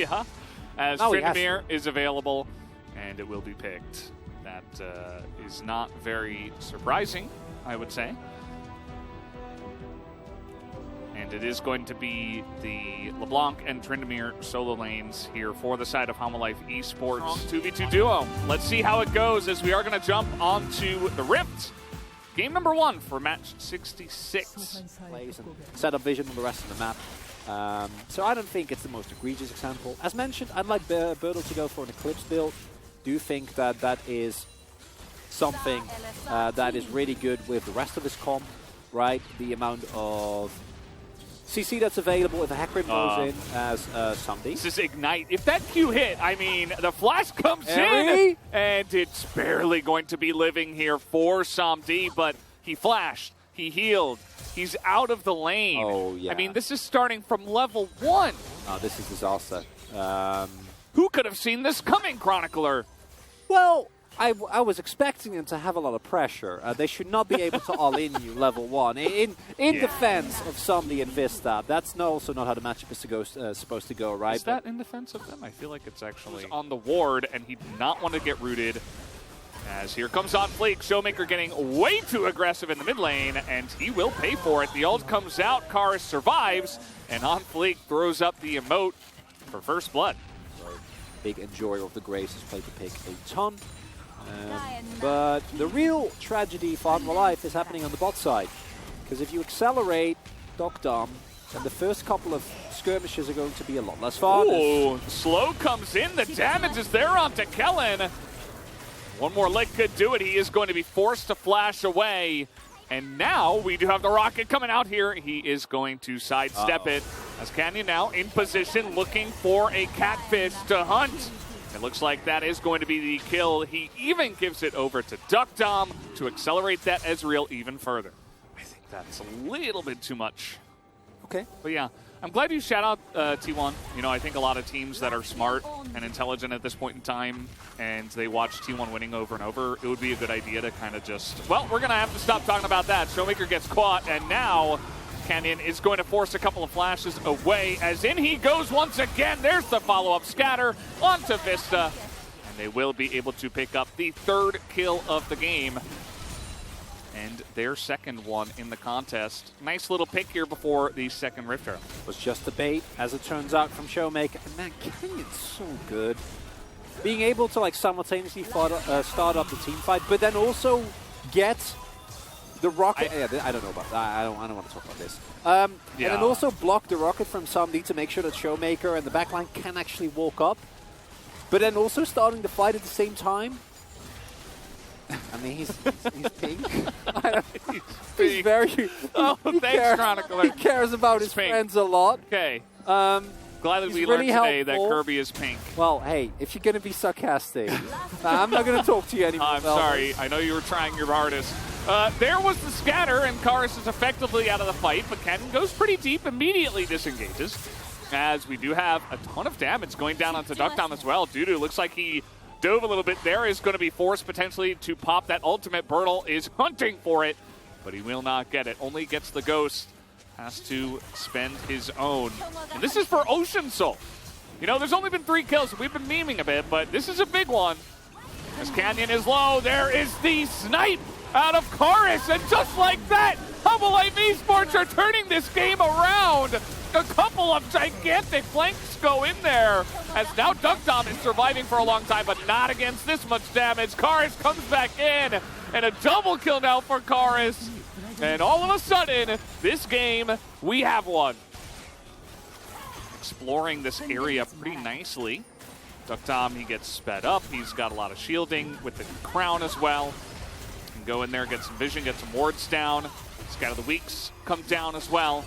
Yeah, as Tryndamere is available, and it will be picked. That is not very surprising, I would say. And it is going to be the LeBlanc and Tryndamere solo lanes here for the side of Homolife Esports 2v2 duo. Let's see how it goes as we are going to jump onto the Rift. Game number 1 for Match66. Plays and set up vision on the rest of the map. So I don't think it's the most egregious example. As mentioned, I'd like Birdle to go for an Eclipse build. Do think that that is something that is really good with the rest of his comp, right? The amount of CC that's available if a Hecarim goes in as Samdi. This is Ignite. If that Q hit, I mean, the flash comes in, and it's barely going to be living here for Samdi, but he flashed, he healed, he's out of the lane. Oh, yeah. I mean, this is starting from level 1. Oh, this is disaster. Who could have seen this coming, Chronicler? Well, I was expecting them to have a lot of pressure. They should not be able to all-in you level 1. In defense of Samdi and Vista, that's also not how the matchup is supposed to go, right? Is that in defense of them? I feel like it's actually on the ward, and he did not want to get rooted. As here comes on Fleek, Showmaker getting way too aggressive in the mid lane, and he will pay for it. The ult comes out, Karis survives, and on Fleek throws up the emote for first blood. Big enjoyer of the Grace has played the pick a ton. But the real tragedy for Homolife is happening on the bot side. Because if you accelerate Dokdam, then the first couple of skirmishes are going to be a lot less fun. Ooh, slow comes in, the damage is there onto Kellen. One more lick could do it. He is going to be forced to flash away. And now we do have the rocket coming out here. He is going to sidestep it. As Canyon now in position looking for a catfish to hunt. It looks like that is going to be the kill. He even gives it over to Duckdom to accelerate that Ezreal even further. I think that's a little bit too much. Okay. But yeah, I'm glad you shout out T1. You know, I think a lot of teams that are smart and intelligent at this point in time, and they watch T1 winning over and over, it would be a good idea to kind of just, well, we're going to have to stop talking about that. Showmaker gets caught, and now Canyon is going to force a couple of flashes away, as in he goes once again. There's the follow-up scatter onto Vista, and they will be able to pick up the 3rd kill of the game. And their second one in the contest. Nice little pick here before the second Rift Arrow. Was just a bait, as it turns out, from Showmaker. And man, Canyon's so good. Being able to like simultaneously start up the team fight, but then also get the rocket. I don't know about that. I don't want to talk about this. And then also block the rocket from Samdi to make sure that Showmaker and the backline can actually walk up. But then also starting the fight at the same time. I mean, he's pink. He's very. Oh, thanks, Chronicler. He cares about his friends a lot. Okay. Glad that we learned today that Kirby is pink. Well, hey, if you're going to be sarcastic, I'm not going to talk to you anymore. I'm sorry. I know you were trying your hardest. There was the scatter, and Karis is effectively out of the fight, but Canyon goes pretty deep, immediately disengages, as we do have a ton of damage going down onto Duckdown as well. Dudu looks like he dove a little bit there, is going to be forced potentially to pop that ultimate. Birdle is hunting for it, but he will not get it. Only gets the ghost. Has to spend his own. And this is for Ocean Soul. You know, there's only been 3 kills. We've been memeing a bit, but this is a big one. As Canyon is low, there is the snipe out of Karis, and just like that, Homolife Esports are turning this game around. A couple of gigantic flanks go in there, as now Duckdom is surviving for a long time, but not against this much damage. Karis comes back in, and a double kill now for Karis. And all of a sudden, this game, we have one. Exploring this area pretty nicely. Duckdom, he gets sped up. He's got a lot of shielding with the crown as well. Can go in there, get some vision, get some wards down. Scatter the Weaks come down as well.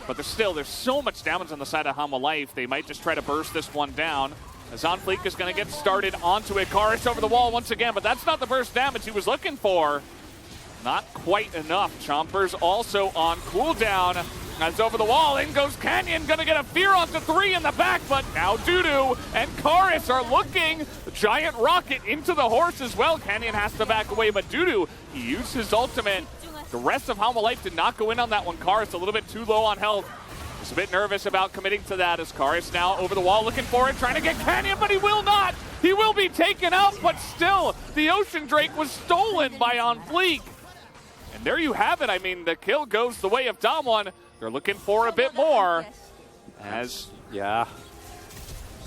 But there's so much damage on the side of Homolife, they might just try to burst this one down. As Zonfleek is going to get started onto it. Karis over the wall once again, but that's not the burst damage he was looking for. Not quite enough. Chomper's also on cooldown. As over the wall, in goes Canyon, gonna get a fear onto 3 in the back, but now Dudu and Karis are looking. Giant rocket into the horse as well. Canyon has to back away, but Dudu, he used his ultimate. The rest of Homolife did not go in on that one. Karis a little bit too low on health. He's a bit nervous about committing to that as Karis now over the wall looking for it, trying to get Canyon, but he will not. He will be taken out, but still, the Ocean Drake was stolen by On Fleek. And there you have it. I mean, the kill goes the way of Damwon. They're looking for a bit more. As yeah.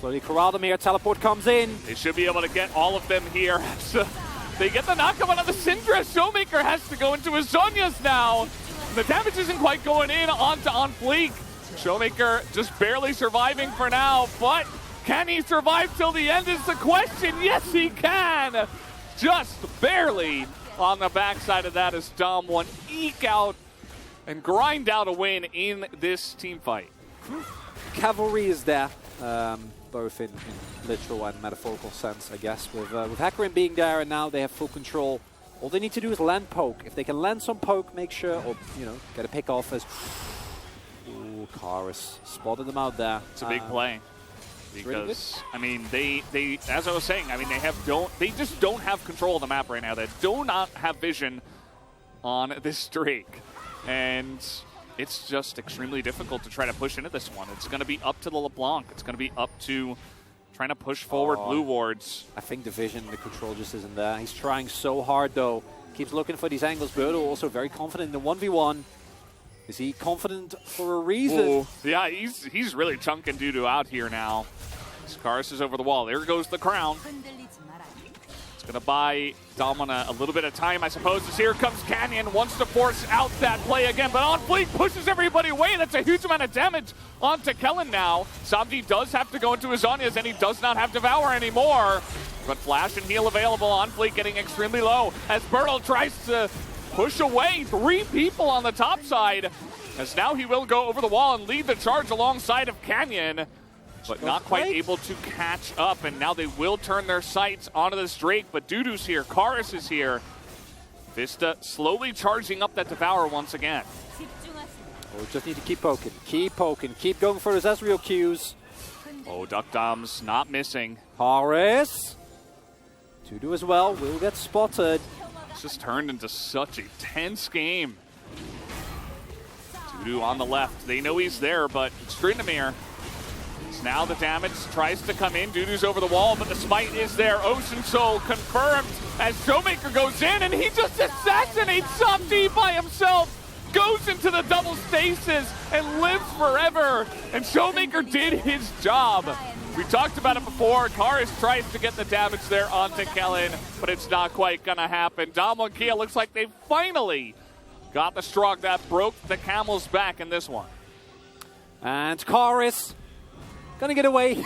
Slowly corralled him here. Teleport comes in. They should be able to get all of them here. So they get the knockout on the Syndra. Showmaker has to go into his Zhonya's now. The damage isn't quite going in onto On Fleek. Showmaker just barely surviving for now, but can he survive till the end is the question. Yes, he can. Just barely on the backside of that as Damwon eke out and grind out a win in this team fight. Cavalry is there, both in literal and metaphorical sense, I guess. With Hecarim being there and now they have full control. All they need to do is land poke. If they can land some poke, make sure, or get a pick off as. Ooh, Karis spotted them out there. It's a big play. Because I mean, they as I was saying, I mean they just don't have control of the map right now. They do not have vision on this Drake, and it's just extremely difficult to try to push into this one. It's going to be up to the LeBlanc. It's going to be up to trying to push forward blue wards. I think the vision, the control just isn't there. He's trying so hard though. Keeps looking for these angles. Birdo also very confident in the 1v1. Is he confident for a reason? Ooh. Yeah, he's really chunking Dudu out here now. Karis is over the wall. There goes the crown. It's going to buy Damwon a little bit of time, I suppose, as here comes Canyon. Wants to force out that play again, but On Fleek pushes everybody away. That's a huge amount of damage onto Kellen now. Samdi does have to go into his Zhonya's, and he does not have Devour anymore. But Flash and Heal available. On Fleek getting extremely low as Bertle tries to push away 3 people on the top side. As now he will go over the wall and lead the charge alongside of Canyon. But not quite able to catch up, and now they will turn their sights onto this Drake, but Dudu's here, Karis is here. Vista slowly charging up that Devour once again. We just need to keep poking, keep going for his Ezreal Qs. Oh, Duck Dom's not missing. Karis. Dudu as well, will get spotted. It's just turned into such a tense game. Dudu on the left, they know he's there, but Strinamir. Now the damage tries to come in. Dudu's over the wall, but the smite is there. Ocean Soul confirmed as Showmaker goes in, and he just assassinates Samdi by himself. Goes into the double stasis and lives forever. And Showmaker did his job. We talked about it before. Karis tries to get the damage there onto Kellen, but it's not quite gonna happen. Damwon Kia looks like they finally got the straw that broke the camel's back in this one. And Karis gonna get away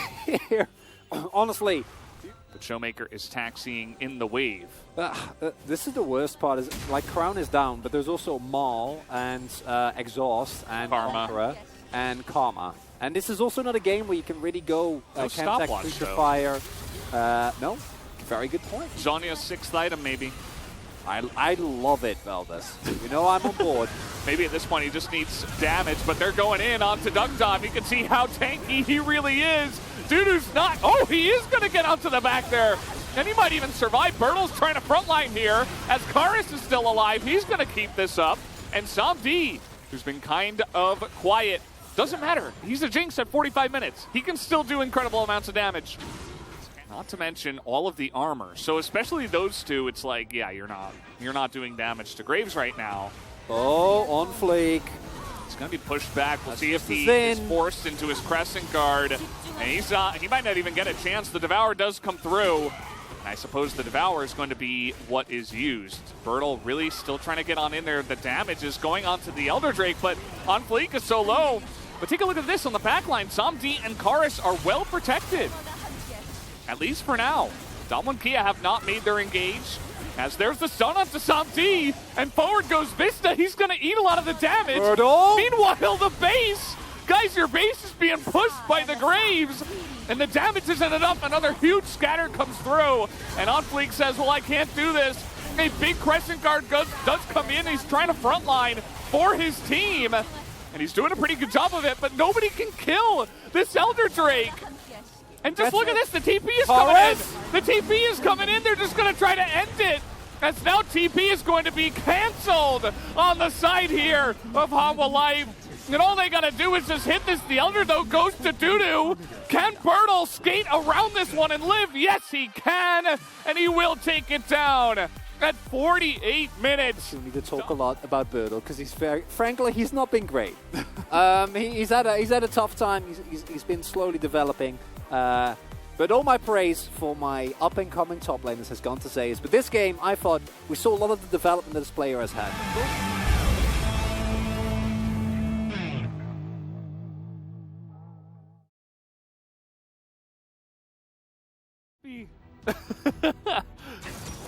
here, honestly. But Showmaker is taxiing in the wave. This is the worst part, is like Crown is down, but there's also Maul and Exhaust and Conqueror and Karma. And this is also not a game where you can really go Chemtech, Creature Fire. No, very good point. Zhonya's 6th item maybe. I love it, Valdez. You know I'm on board. Maybe at this point he just needs damage, but they're going in onto Duck Dom. You can see how tanky he really is. Dudu's not. Oh, he is going to get onto the back there. And he might even survive. Bertle's trying to frontline here as Karis is still alive. He's going to keep this up. And Samdi, who's been kind of quiet, doesn't matter. He's a Jinx at 45 minutes. He can still do incredible amounts of damage. Not to mention all of the armor. So especially those two, it's like, yeah, you're not doing damage to Graves right now. Oh, On Fleek. It's going to be pushed back. We'll see if he is forced into his Crescent Guard. And he might not even get a chance. The Devour does come through. And I suppose the Devour is going to be what is used. Bertle really still trying to get on in there. The damage is going onto the Elder Drake, but On Fleek is so low. But take a look at this on the backline. Samdi and Karis are well protected. At least for now. Damwon Kia have not made their engage. As there's the stun onto Samdi, and forward goes Vista. He's going to eat a lot of the damage. Meanwhile, the base. Guys, your base is being pushed by the Graves. And the damage isn't enough. Another huge scatter comes through. And On Fleek says, well, I can't do this. A big Crescent Guard does come in. He's trying to frontline for his team. And he's doing a pretty good job of it, but nobody can kill this Elder Drake. And just look at this, the TP is coming in. The TP is coming in, they're just going to try to end it. As now TP is going to be canceled on the side here of Hanwha Live. And all they gotta do is just hit this. The Elder, though, goes to Dudu. Can Bertle skate around this one and live? Yes, he can. And he will take it down at 48 minutes. We need to talk a lot about Bertle because frankly, he's not been great. He's had a tough time. He's been slowly developing. But all my praise for my up-and-coming top laners has gone to Zayas. But this game, I thought we saw a lot of the development that this player has had.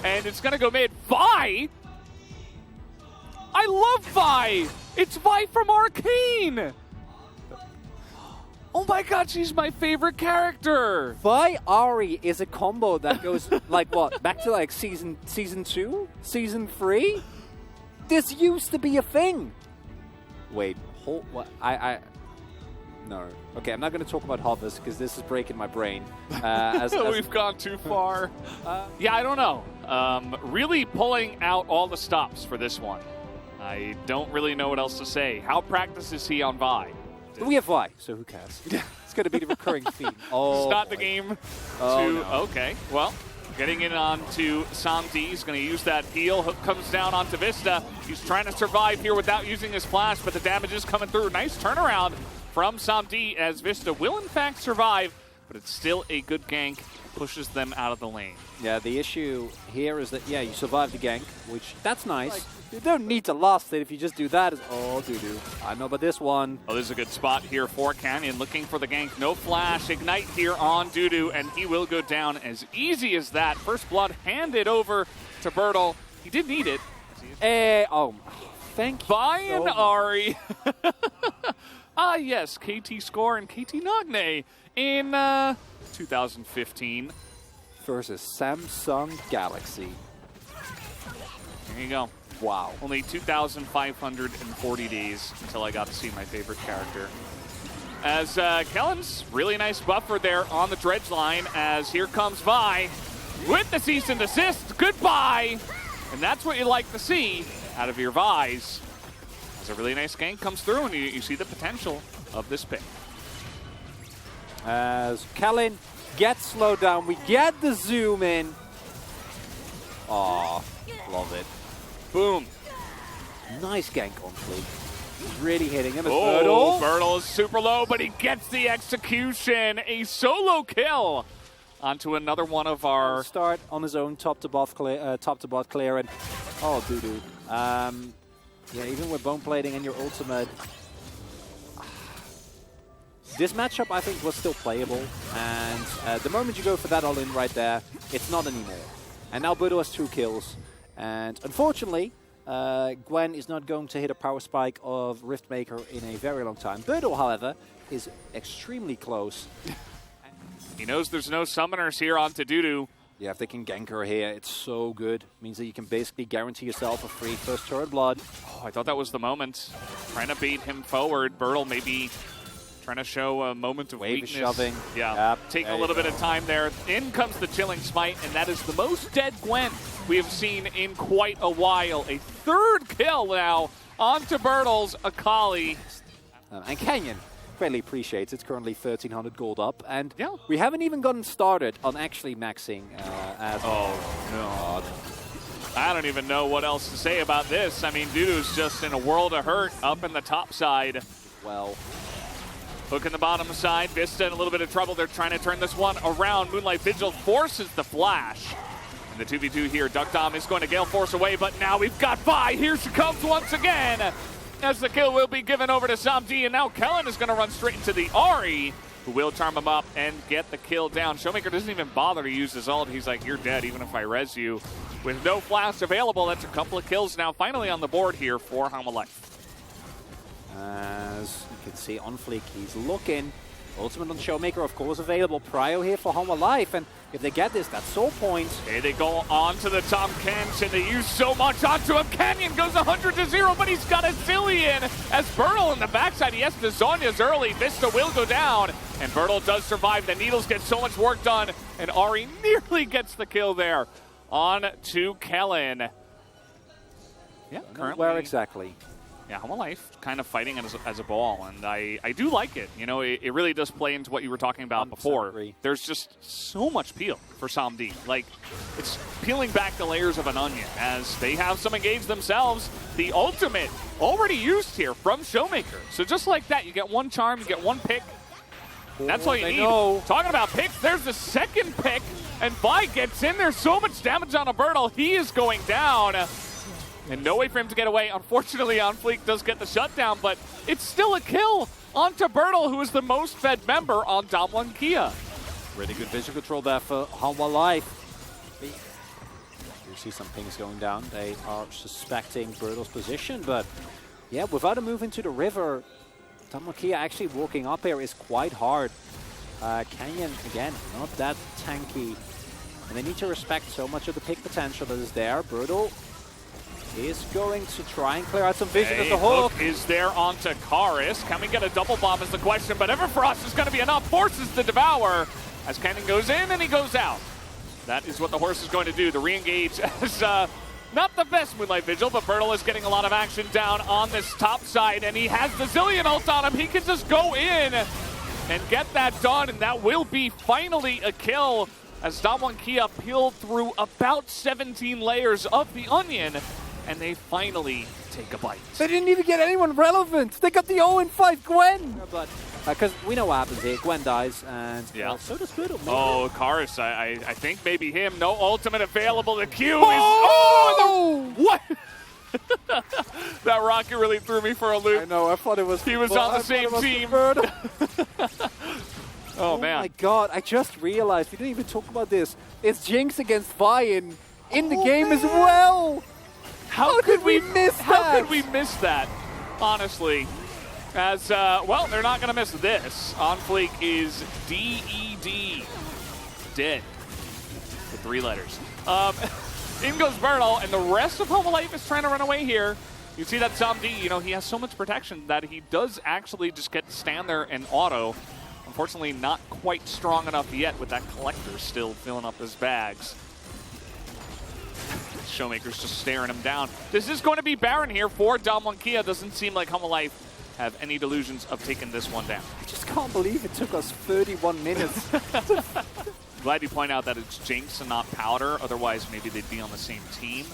And it's gonna go mid. Vi! I love Vi! It's Vi from Arcane! Oh my god, she's my favorite character! Vi Ari is a combo that goes, like, what? Back to, like, season 2? Season 3? This used to be a thing! Wait, what? No. Okay, I'm not going to talk about hovers because this is breaking my brain. We've gone too far. Yeah, I don't know. Really pulling out all the stops for this one. I don't really know what else to say. How practiced is he on Vi? We have Vi, so who cares? It's going to be the recurring theme. Oh, start the game. No. Okay, well, getting it on to Samdi. He's going to use that heal. Hook comes down onto Vista. He's trying to survive here without using his flash, but the damage is coming through. Nice turnaround from Samdi as Vista will in fact survive, but it's still a good gank. Pushes them out of the lane. Yeah, the issue here is that, yeah, you survive the gank, which, that's nice. Like, you don't need to last it if you just do that. Oh, doo-doo. I know about this one. Oh, this is a good spot here for Canyon, looking for the gank. No flash. Ignite here on Dudu, and he will go down as easy as that. First blood handed over to Bertle. He did need it. Thank you. Vi and Ari. Ah, yes, KT Score and KT Nagne in 2015. Versus Samsung Galaxy. There you go. Wow. Only 2,540 days until I got to see my favorite character. As Kellen's really nice buffer there on the dredge line as here comes Vi with the cease and desist. Goodbye! And that's what you like to see out of your Vi's. As a really nice gank comes through and you see the potential of this pick. As Kellen gets slowed down, we get the zoom in. Aw, love it. Boom. Nice gank on fleek. He's really hitting him. Oh, Bertle is super low, but he gets the execution. A solo kill onto another one of our... Start on his own top to bot clear, and oh, doo-doo. Yeah, even with bone plating and your ultimate, this matchup I think was still playable, and the moment you go for that all-in right there, it's not anymore. And now Bertle has 2 kills, and unfortunately, Gwen is not going to hit a power spike of Riftmaker in a very long time. Bertle, however, is extremely close. He knows there's no summoners here onto Dudu. Yeah, if they can gank her here, it's so good. Means that you can basically guarantee yourself a free first turret blood. Oh, I thought that was the moment. Trying to bait him forward. Bertle maybe trying to show a moment of weakness. Shoving. Yeah, yep, taking a little bit of time there. In comes the Chilling Smite, and that is the most dead Gwen we have seen in quite a while. A 3rd kill now onto Bertle's Akali. And Canyon greatly appreciates it's currently 1,300 gold up, and yeah, we haven't even gotten started on actually maxing as... Oh, no. I don't even know what else to say about this. I mean, Dudu's just in a world of hurt up in the top side. Well... Hook in the bottom side. Vista in a little bit of trouble. They're trying to turn this one around. Moonlight Vigil forces the flash. And the 2v2 here. Duck Dom is going to Gale Force away, but now we've got Vi. Here she comes once again. As the kill will be given over to Samdi. And now Kellen is going to run straight into the Ari, who will charm him up and get the kill down. Showmaker doesn't even bother to use his ult. He's like, you're dead even if I res you. With no flash available, that's a couple of kills now finally on the board here for Hanwha Life. As you can see on Fleek, he's looking. Ultimate on Showmaker, of course, available. Prio here for Hanwha Life, and if they get this, that's soul points. Here they go on to the Tom Kent, and they use so much onto him. Canyon goes 100-0, but he's got a zillion. As Bertle in the backside, he has the Zonya's early. Vista will go down, and Bertle does survive. The Needles get so much work done, and Ari nearly gets the kill there. On to Kellen. Yeah, currently. Where exactly? Yeah, Home Life kind of fighting as a ball, and I do like it. You know, it really does play into what you were talking about before. Agree. There's just so much peel for Samdi. Like, it's peeling back the layers of an onion as they have some engage themselves. The ultimate already used here from Showmaker. So just like that, you get one charm, you get one pick. That's all you need. Know. Talking about picks, there's the second pick, and Vi gets in there. So much damage on a Bertle. He is going down. And no way for him to get away. Unfortunately, OnFleek does get the shutdown, but it's still a kill onto Bertle, who is the most fed member on Damwon Kia. Really good vision control there for Hanwha Life. You see some pings going down. They are suspecting Bertle's position, but yeah, without a move into the river, Damwon Kia actually walking up here is quite hard. Canyon, again, not that tanky. And they need to respect so much of the pick potential that is there. Bertle is going to try and clear out some vision as the hook. Is there onto Karis. Can we get a double bomb is the question, but Everfrost is going to be enough. Forces the Devour as Canyon goes in and he goes out. That is what the horse is going to do. The re-engage as not the best Moonlight Vigil, but Bertle is getting a lot of action down on this top side, and he has the Zillion ult on him. He can just go in and get that done, and that will be finally a kill as Damwon Kia peeled through about 17 layers of the onion. And they finally take a bite. They didn't even get anyone relevant. They got the 0-5 Gwen. But because we know what happens here. Gwen dies, and yeah. So does Bertle. Oh, Karis, I think maybe him. No ultimate available. The Q is... Oh! What? That rocket really threw me for a loop. I know, I thought it was... He was on the same team. Oh, man. Oh, my God. I just realized, we didn't even talk about this. It's Jinx against Vi in the game as well. How could we miss that? How could we miss that, honestly? As, well, they're not going to miss this. OnFleek is DED. Dead. With 3 letters. In goes Bertle, and the rest of Home Life is trying to run away here. You see that Samdi, you know, he has so much protection that he does actually just get to stand there and auto. Unfortunately, not quite strong enough yet with that Collector still filling up his bags. Showmaker's just staring him down. This is going to be Baron here for Damwon Kia. Doesn't seem like Home Life have any delusions of taking this one down. I just can't believe it took us 31 minutes. Glad you point out that it's Jinx and not Powder. Otherwise, maybe they'd be on the same team.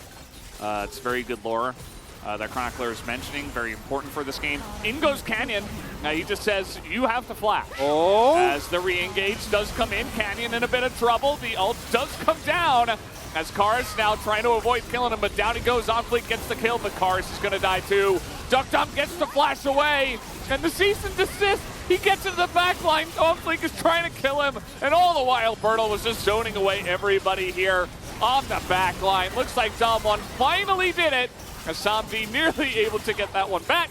It's very good lore that Chronicler is mentioning. Very important for this game. In goes Canyon. He just says, you have to flash. Oh! As the re-engage does come in, Canyon in a bit of trouble. The ult does come down. As Karis now trying to avoid killing him, but down he goes. OnFleek gets the kill, but Karis is going to die too. DuckDump gets to flash away, and the cease and desist. He gets into the back line. OnFleek is trying to kill him, and all the while Bertle was just zoning away everybody here on the back line. Looks like Damwon finally did it, as Samdi nearly able to get that one back,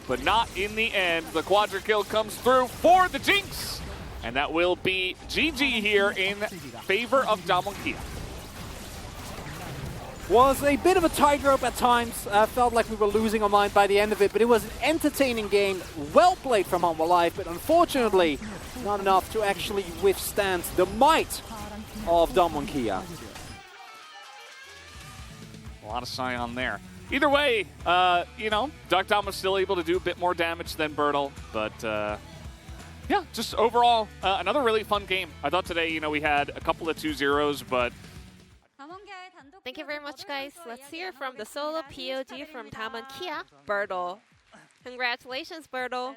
but not in the end. The quadra kill comes through for the Jinx, and that will be GG here in favor of Damwon Kia. Was a bit of a tightrope at times. Felt like we were losing our mind by the end of it, but it was an entertaining game. Well played from Hanwha Life, but unfortunately not enough to actually withstand the might of Damwon Kia. A lot of Scion there. Either way, you know, DuckDump was still able to do a bit more damage than Bertle, but yeah, just overall, another really fun game. I thought today, you know, we had a couple of 2-0s, but Thank you very much, guys. Let's hear from the solo POG from Damwon Kia, Bertle. Congratulations, Bertle.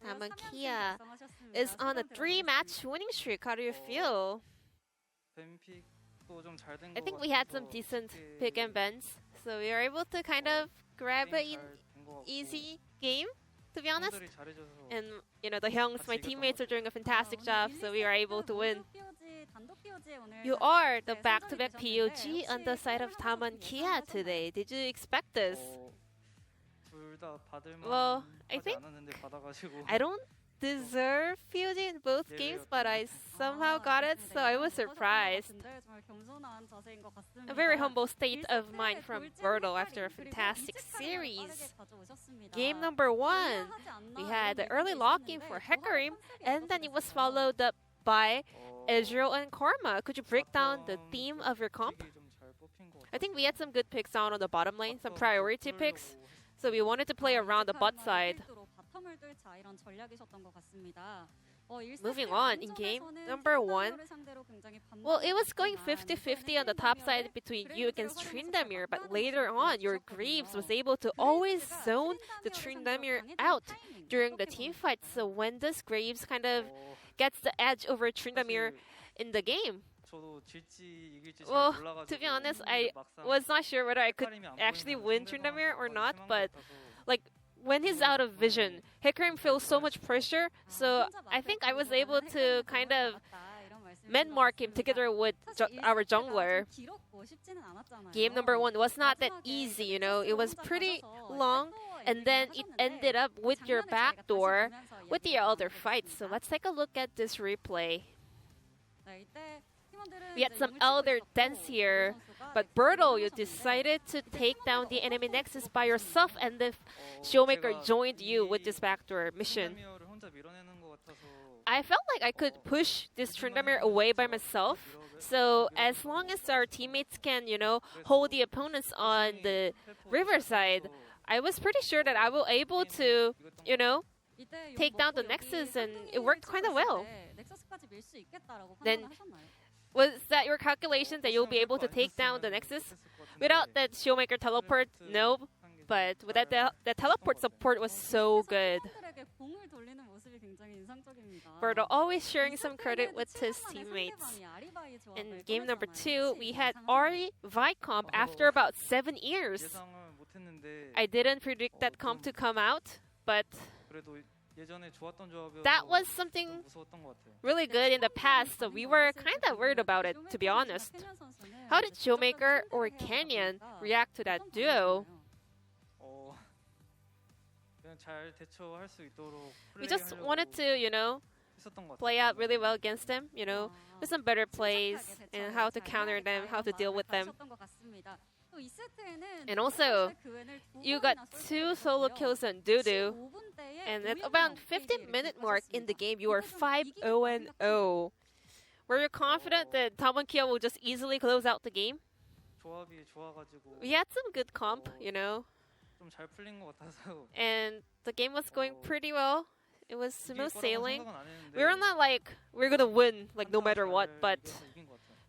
Damwon Kia is on a 3-match winning streak. How do you feel? I think we had some decent pick and bends, so we were able to kind of grab an easy game, to be honest. And, you know, the Hyungs, my teammates, are doing a fantastic job, so we were able to win. You are the back-to-back POG on the side of Damwon Kia today. Did you expect this? Well, I think I don't deserve POG in both games, but I somehow got it, so I was surprised. A very humble state of mind from Bertle after a fantastic series. Game number 1, we had the early lock-in for Hecarim, and then it was followed up by Ezreal and Karma. Could you break down the theme of your comp? I think we had some good picks on the bottom lane, some priority picks. So we wanted to play around the bot side. Moving on in game number 1. Well, it was going 50-50 on the top side between you against Tryndamere, but later on, your Greaves was able to always zone the Tryndamere out during the team fight. So when this Greaves kind of gets the edge over Tryndamere in the game, well, to be honest, I was not sure whether I could actually win Tryndamere or not, but like when he's out of vision, Hecarim feels so much pressure, so I think I was able to kind of man-mark him together with our jungler. Game number 1 was not that easy, you know, it was pretty long, and then it ended up with your backdoor with the other fights. So let's take a look at this replay. We had some Elder Dance here, but Berto, you decided to take down the enemy Nexus by yourself, and the Showmaker joined you with this backdoor mission. I felt like I could push this Tryndamere away by myself, so as long as our teammates can, you know, hold the opponents on the riverside, I was pretty sure that I will able to, you know, take down the Nexus, and it worked kind of well. Then, was that your calculation that you'll be able to take down the Nexus? Without that Showmaker teleport, no. But with that, the teleport support was so good. Berto always sharing some credit with his teammates. In game number 2, we had Ari Vi comp after about 7 years. I didn't predict that comp to come out, but that was something really good in the past, so we were kind of worried about it, to be honest. How did Showmaker or Canyon react to that duo? We just wanted to, you know, play out really well against them, you know, with some better plays and how to counter them, how to deal with them. And also, you got 2 solo kills on Dudu, and at about 15-minute mark in the game, you are 5-0-0. Were you confident that Tom and Kia will just easily close out the game? We had some good comp, you know, and the game was going pretty well. It was smooth sailing. We were not like, we're gonna win, like no matter what, but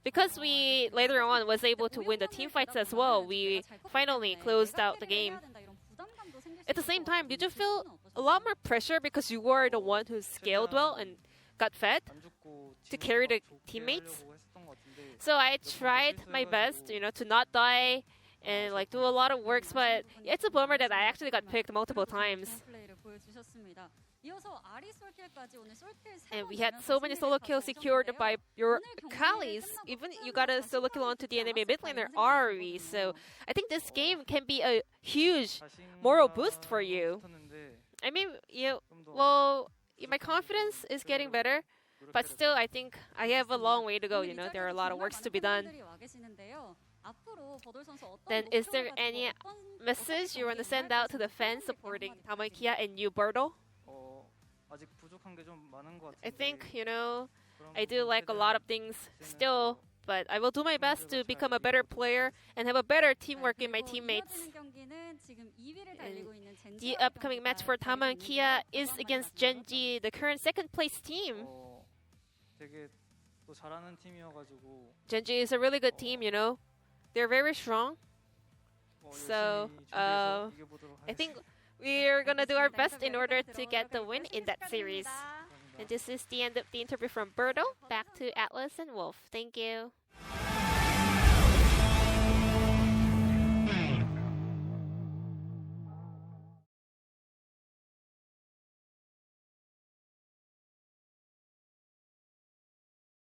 because we later on was able to win the team fights as well, we finally closed out the game. At the same time, did you feel a lot more pressure because you were the one who scaled well and got fed to carry the teammates? So I tried my best, you know, to not die and like do a lot of works, but it's a bummer that I actually got picked multiple times. And we had so many solo kills secured by your Kalis. Even you got a solo kill onto the enemy mid laner Ari. So I think this game can be a huge moral boost for you. I mean, well, my confidence is getting better, but still I think I have a long way to go. You know, there are a lot of works to be done. Then is there any message you want to send out to the fans supporting Tamakia and you, Berto? I think, you know, I do like a lot of things still, but I will do my best to become a better player and have a better teamwork in my teammates. And the upcoming match for Tama and Kia is against Genji, the current second place team. Genji is a really good team, you know. They're very strong. So, I think we're gonna do our best in order to get the win in that series. And this is the end of the interview from Berto. Back to Atlas and Wolf. Thank you.